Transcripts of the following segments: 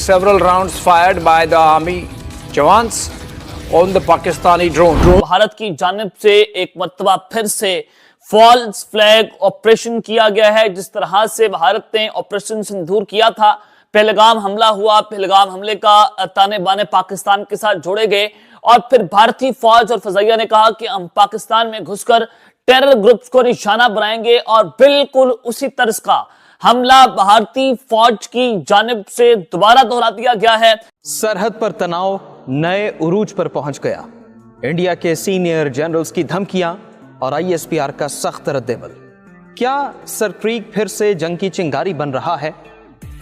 several rounds fired by the army jawans on the Pakistani drone. Bharat की जानिब से एक मर्तबा फिर से फॉल्स फ्लैग ऑपरेशन किया गया है। जिस तरह से भारत ने ऑपरेशन सिंदूर किया था, पहलगाम हमला हुआ, पहलगाम हमले का ताने बाने पाकिस्तान के साथ जोड़े गए और फिर भारतीय फौज और फजाइया ने कहा कि हम पाकिस्तान में घुसकर टेरर ग्रुप्स को निशाना बनाएंगे और बिल्कुल उसी तर्ज का हमला भारतीय फौज की जानिब से दोबारा दोहरा दिया गया है। सरहद पर तनाव नए उरूज पर पहुंच गया। इंडिया के सीनियर जनरल्स की धमकियां और आईएसपीआर का सख्त रद्देमल। क्या सर क्रीक फिर से जंग की चिंगारी बन रहा है?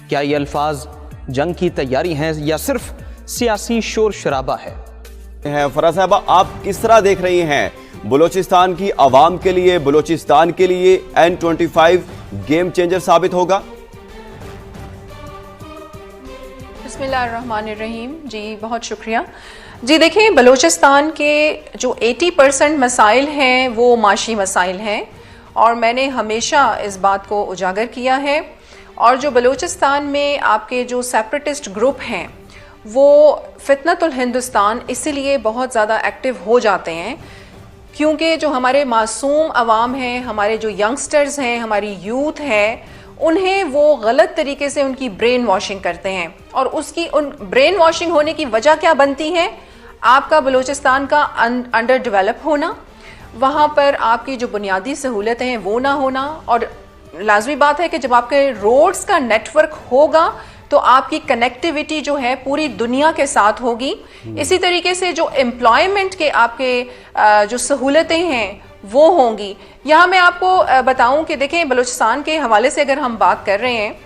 क्या ये अल्फाज जंग की तैयारी हैं या सिर्फ सियासी शोर शराबा है? फराज साहबा, आप किस तरह देख रही हैं बलूचिस्तान की आवाम के लिए, बलूचिस्तान के लिए N25 गेम चेंजर साबित होगा? बिस्मिल्लाहिर्रहमानिर्रहीम। जी बहुत शुक्रिया। जी देखिए, बलूचिस्तान के जो 80% मसाइल हैं वो माशी मसाइल हैं और मैंने हमेशा इस बात को उजागर किया है। और जो बलूचिस्तान में आपके जो सेपरेटिस्ट ग्रुप हैं वो फितनतुल हिंदुस्तान इसीलिए बहुत ज़्यादा एक्टिव हो जाते हैं क्योंकि जो हमारे मासूम अवाम हैं, हमारे जो यंगस्टर्स हैं, हमारी यूथ है, उन्हें वो गलत तरीके से उनकी ब्रेन वॉशिंग करते हैं। और उसकी उन ब्रेन वॉशिंग होने की वजह क्या बनती है? आपका बलूचिस्तान का अंडर डेवलप होना, वहाँ पर आपकी जो बुनियादी सहूलतें हैं वो ना होना। और लाजमी बात है कि जब आपके रोड्स का नेटवर्क होगा तो आपकी कनेक्टिविटी जो है पूरी दुनिया के साथ होगी। इसी तरीके से जो एम्प्लॉयमेंट के आपके जो सहूलतें हैं वो होंगी। यहाँ मैं आपको बताऊं कि देखें, बलूचिस्तान के हवाले से अगर हम बात कर रहे हैं,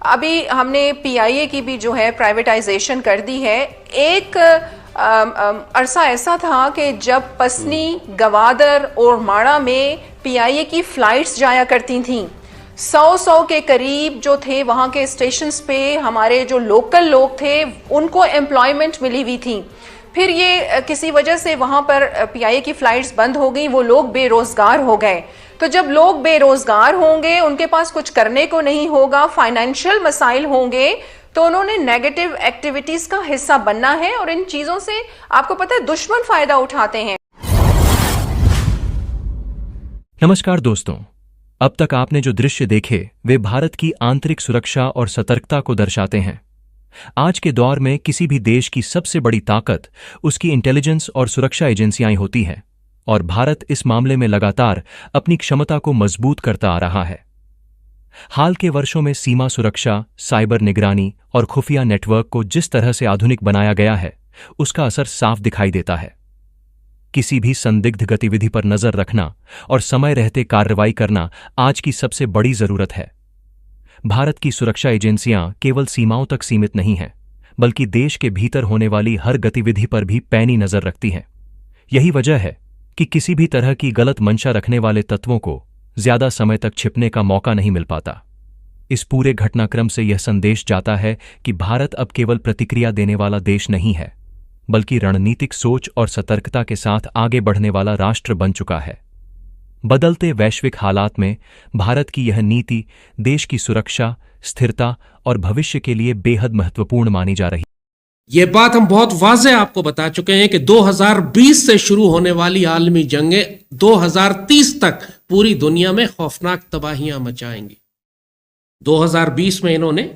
अभी हमने PIA की भी जो है प्राइवेटाइजेशन कर दी है। एक अरसा ऐसा था कि जब पसनी, गवादर और माड़ा में PIA की फ्लाइट्स जाया करती थीं। 100 के करीब जो थे वहाँ के स्टेशंस पे हमारे जो लोकल लोग थे उनको एम्प्लॉयमेंट मिली हुई थी। फिर ये किसी वजह से वहाँ पर PIA की फ़्लाइट्स बंद हो गई, वो लोग बेरोज़गार हो गए। तो जब लोग बेरोज़गार होंगे, उनके पास कुछ करने को नहीं होगा, फाइनेंशियल मसाइल होंगे, तो उन्होंने नेगेटिव एक्टिविटीज़ का हिस्सा बनना है। और इन चीज़ों से आपको पता है दुश्मन फ़ायदा उठाते हैं। नमस्कार दोस्तों, अब तक आपने जो दृश्य देखे वे भारत की आंतरिक सुरक्षा और सतर्कता को दर्शाते हैं। आज के दौर में किसी भी देश की सबसे बड़ी ताकत उसकी इंटेलिजेंस और सुरक्षा एजेंसियां होती हैं और भारत इस मामले में लगातार अपनी क्षमता को मजबूत करता आ रहा है। हाल के वर्षों में सीमा सुरक्षा, साइबर निगरानी और खुफिया नेटवर्क को जिस तरह से आधुनिक बनाया गया है उसका असर साफ दिखाई देता है। किसी भी संदिग्ध गतिविधि पर नजर रखना और समय रहते कार्रवाई करना आज की सबसे बड़ी जरूरत है। भारत की सुरक्षा एजेंसियां केवल सीमाओं तक सीमित नहीं हैं, बल्कि देश के भीतर होने वाली हर गतिविधि पर भी पैनी नजर रखती हैं। यही वजह है कि किसी भी तरह की गलत मंशा रखने वाले तत्वों को ज्यादा समय तक छिपने का मौका नहीं मिल पाता। इस पूरे घटनाक्रम से यह संदेश जाता है कि भारत अब केवल प्रतिक्रिया देने वाला देश नहीं है, बल्कि रणनीतिक सोच और सतर्कता के साथ आगे बढ़ने वाला राष्ट्र बन चुका है। बदलते वैश्विक हालात में भारत की यह नीति देश की सुरक्षा, स्थिरता और भविष्य के लिए बेहद महत्वपूर्ण मानी जा रही है। ये बात हम बहुत वाज़ेह आपको बता चुके हैं कि 2020 से शुरू होने वाली आलमी जंगें 2030 तक पूरी दुनिया में खौफनाक तबाहियां मचाएंगी। 2020 में इन्होंने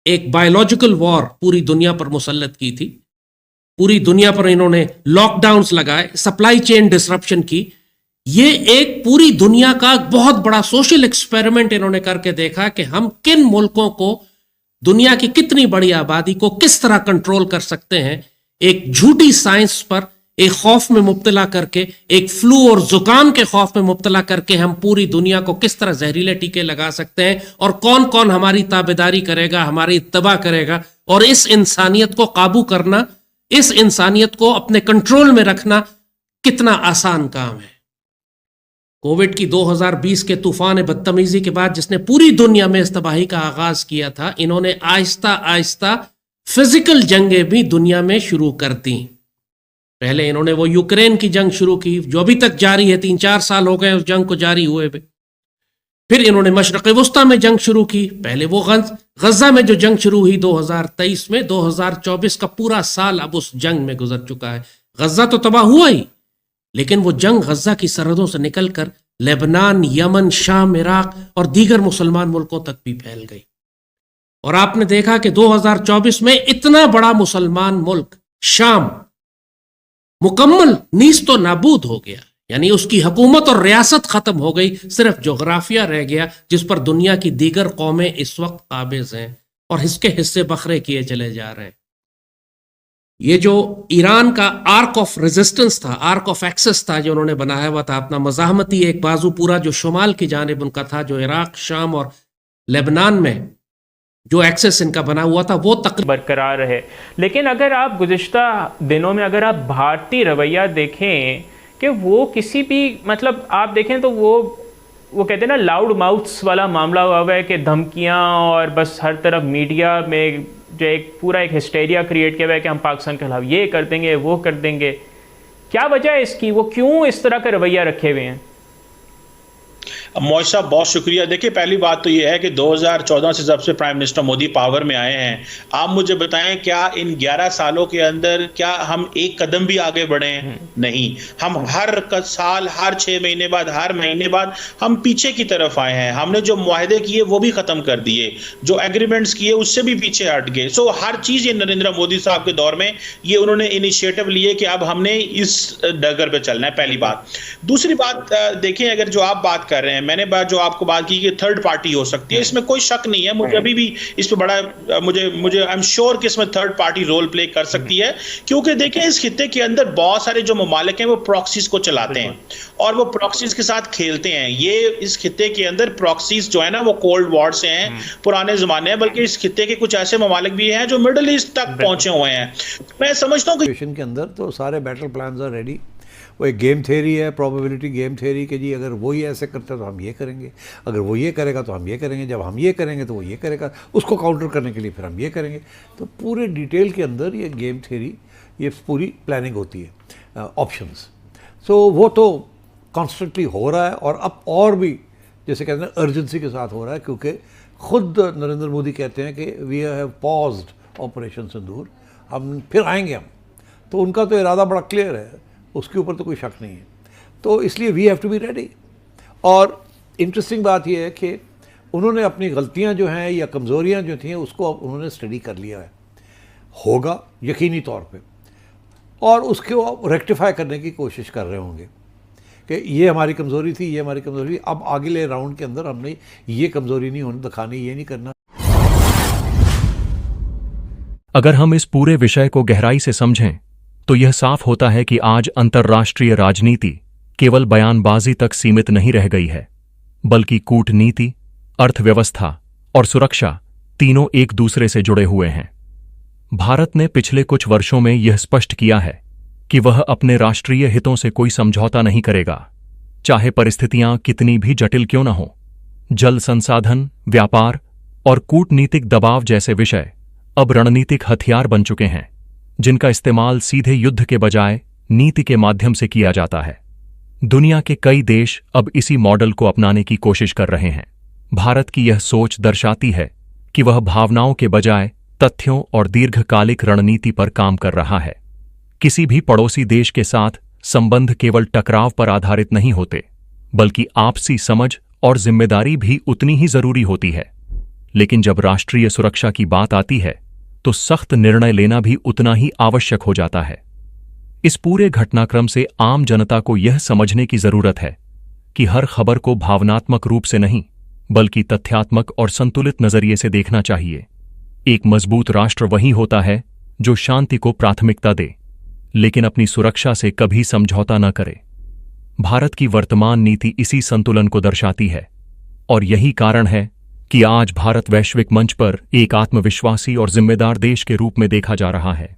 एक बायोलॉजिकल वॉर पूरी दुनिया पर मुसल्लत की थी। पूरी दुनिया पर इन्होंने लॉकडाउन्स लगाए, सप्लाई चेन डिसरप्शन की। ये एक पूरी दुनिया का बहुत बड़ा सोशल एक्सपेरिमेंट इन्होंने करके देखा कि हम किन मुल्कों को, दुनिया की कितनी बड़ी आबादी को किस तरह कंट्रोल कर सकते हैं। एक झूठी साइंस पर एक खौफ में मुब्तला करके, एक फ्लू और जुकाम के खौफ में मुब्तला करके हम पूरी दुनिया को किस तरह जहरीले टीके लगा सकते हैं और कौन कौन हमारी ताबेदारी करेगा, हमारी इत्तबा करेगा। और इस इंसानियत को काबू करना, इस इंसानियत को अपने कंट्रोल में रखना कितना आसान काम है। कोविड की 2020 के तूफान बदतमीजी के बाद जिसने पूरी दुनिया में इस तबाही का आगाज किया था, इन्होंने आहिस्ता आहिस्ता फिजिकल जंगें भी दुनिया में शुरू कर दी। पहले इन्होंने वो यूक्रेन की जंग शुरू की जो अभी तक जारी है, 3-4 साल हो गए उस जंग को जारी हुए भी। फिर इन्होंने मशरक़ वस्ता में जंग शुरू की। पहले वो गजा में जो जंग शुरू हुई 2023 में, 2024 का पूरा साल अब उस जंग में गुजर चुका है। गजा तो तबाह हुआ ही, लेकिन वो जंग गजा की सरहदों से निकलकर लेबनान, यमन, शाम, इराक और दीगर मुसलमान मुल्कों तक भी फैल गई। और आपने देखा कि 2024 में इतना बड़ा मुसलमान मुल्क शाम मुकम्मल नीस तो नाबूद हो गया, यानी उसकी हुकूमत और रियासत खत्म हो गई, सिर्फ जोग्राफिया रह गया जिस पर दुनिया की दीगर कौमें इस वक्त काबिज हैं और इसके हिस्से बखरे किए चले जा रहे हैं। ये जो ईरान का आर्क ऑफ रेजिस्टेंस था, आर्क ऑफ एक्सेस था, जो उन्होंने बनाया हुआ था अपना मज़ाहमती एक बाजू पूरा जो शुमाल की जानिब उनका था, जो इराक, शाम और लेबनान में जो एक्सेस इनका बना हुआ था, वो तक बरकरार रहे। लेकिन अगर आप गुज़िश्ता दिनों में अगर आप भारतीय रवैया देखें कि वो किसी भी मतलब आप देखें तो वो कहते हैं ना लाउड माउथ्स वाला मामला हुआ है कि धमकियां और बस हर तरफ मीडिया में जो एक पूरा एक हिस्टेरिया क्रिएट किया हुआ है कि हम पाकिस्तान के खिलाफ ये कर देंगे, वो कर देंगे। क्या वजह है इसकी? वो क्यों इस तरह का रवैया रखे हुए हैं? मोहित साहब बहुत शुक्रिया। देखिए, पहली बात तो ये है कि 2014 से जब से प्राइम मिनिस्टर मोदी पावर में आए हैं, आप मुझे बताएं क्या इन 11 सालों के अंदर क्या हम एक कदम भी आगे बढ़े हैं? नहीं। हम हर साल, हर 6 महीने बाद, हर महीने बाद हम पीछे की तरफ आए हैं। हमने जो मुआहदे किए वो भी खत्म कर दिए, जो एग्रीमेंट्स किए उससे भी पीछे हट गए। सो हर चीज ये नरेंद्र मोदी साहब के दौर में ये उन्होंने इनिशिएटिव लिए कि अब हमने इस डगर पे चलना है, पहली बात। दूसरी बात देखें, अगर जो आप बात कर रहे हैं, मैंने बात जो आपको बात की कि थर्ड पार्टी हो सकती है, इसमें कोई शक नहीं है। मुझे अभी भी इस पे बड़ा मुझे आई एम श्योर कि इसमें थर्ड पार्टी रोल प्ले कर सकती है, क्योंकि देखें इस खित्ते के अंदर बहुत सारे जो ममालिक हैं वो प्रॉक्सीज को चलाते हैं और वो प्रॉक्सीज के साथ खेलते हैं। ये इस खित्ते के अंदर प्रॉक्सीज जो है ना वो कोल्ड वॉर से हैं, पुराने जमाने हैं, बल्कि इस खित्ते के कुछ ऐसे ममालिक भी हैं जो मिडिल ईस्ट तक पहुंचे हुए हैं। मैं समझता हूँ कि के अंदर तो सारे बैटल प्लान्स आर रेडी। वो एक गेम थ्योरी है, प्रोबेबिलिटी गेम थ्योरी कि जी अगर वो ही ऐसे करता है तो हम ये करेंगे, अगर वो ये करेगा तो हम ये करेंगे, जब हम ये करेंगे तो वो ये करेगा, उसको काउंटर करने के लिए फिर हम ये करेंगे। तो पूरे डिटेल के अंदर ये गेम थ्योरी, ये पूरी प्लानिंग होती है, ऑप्शंस। सो वो तो कॉन्स्टेंटली हो रहा है और अब और भी जैसे कहते हैं अर्जेंसी के साथ हो रहा है, क्योंकि खुद नरेंद्र मोदी कहते हैं कि वी हैव पॉज्ड ऑपरेशन सिंदूर, हम फिर आएंगे हम। तो उनका तो इरादा बड़ा क्लियर है, उसके ऊपर तो कोई शक नहीं है। तो इसलिए we have to be ready. और इंटरेस्टिंग बात यह है कि उन्होंने अपनी गलतियां जो हैं या कमज़ोरियां जो थी उसको अब उन्होंने स्टडी कर लिया है, होगा यकीनी तौर पे, और उसको रेक्टिफाई करने की कोशिश कर रहे होंगे कि ये हमारी कमज़ोरी थी, ये हमारी कमज़ोरी थी, अब आगे राउंड के अंदर हमने ये कमज़ोरी नहीं होने दिखानी, ये नहीं करना। अगर हम इस पूरे विषय को गहराई से समझें तो यह साफ होता है कि आज अंतर्राष्ट्रीय राजनीति केवल बयानबाजी तक सीमित नहीं रह गई है, बल्कि कूटनीति, अर्थव्यवस्था और सुरक्षा तीनों एक दूसरे से जुड़े हुए हैं। भारत ने पिछले कुछ वर्षों में यह स्पष्ट किया है कि वह अपने राष्ट्रीय हितों से कोई समझौता नहीं करेगा, चाहे परिस्थितियां कितनी भी जटिल क्यों न हो। जल संसाधन, व्यापार और कूटनीतिक दबाव जैसे विषय अब रणनीतिक हथियार बन चुके हैं, जिनका इस्तेमाल सीधे युद्ध के बजाय नीति के माध्यम से किया जाता है। दुनिया के कई देश अब इसी मॉडल को अपनाने की कोशिश कर रहे हैं। भारत की यह सोच दर्शाती है कि वह भावनाओं के बजाय तथ्यों और दीर्घकालिक रणनीति पर काम कर रहा है। किसी भी पड़ोसी देश के साथ संबंध केवल टकराव पर आधारित नहीं होते, बल्कि आपसी समझ और जिम्मेदारी भी उतनी ही जरूरी होती है। लेकिन जब राष्ट्रीय सुरक्षा की बात आती है तो सख्त निर्णय लेना भी उतना ही आवश्यक हो जाता है। इस पूरे घटनाक्रम से आम जनता को यह समझने की जरूरत है कि हर खबर को भावनात्मक रूप से नहीं, बल्कि तथ्यात्मक और संतुलित नजरिए से देखना चाहिए। एक मजबूत राष्ट्र वही होता है जो शांति को प्राथमिकता दे, लेकिन अपनी सुरक्षा से कभी समझौता न करे। भारत की वर्तमान नीति इसी संतुलन को दर्शाती है, और यही कारण है कि आज भारत वैश्विक मंच पर एक आत्मविश्वासी और जिम्मेदार देश के रूप में देखा जा रहा है।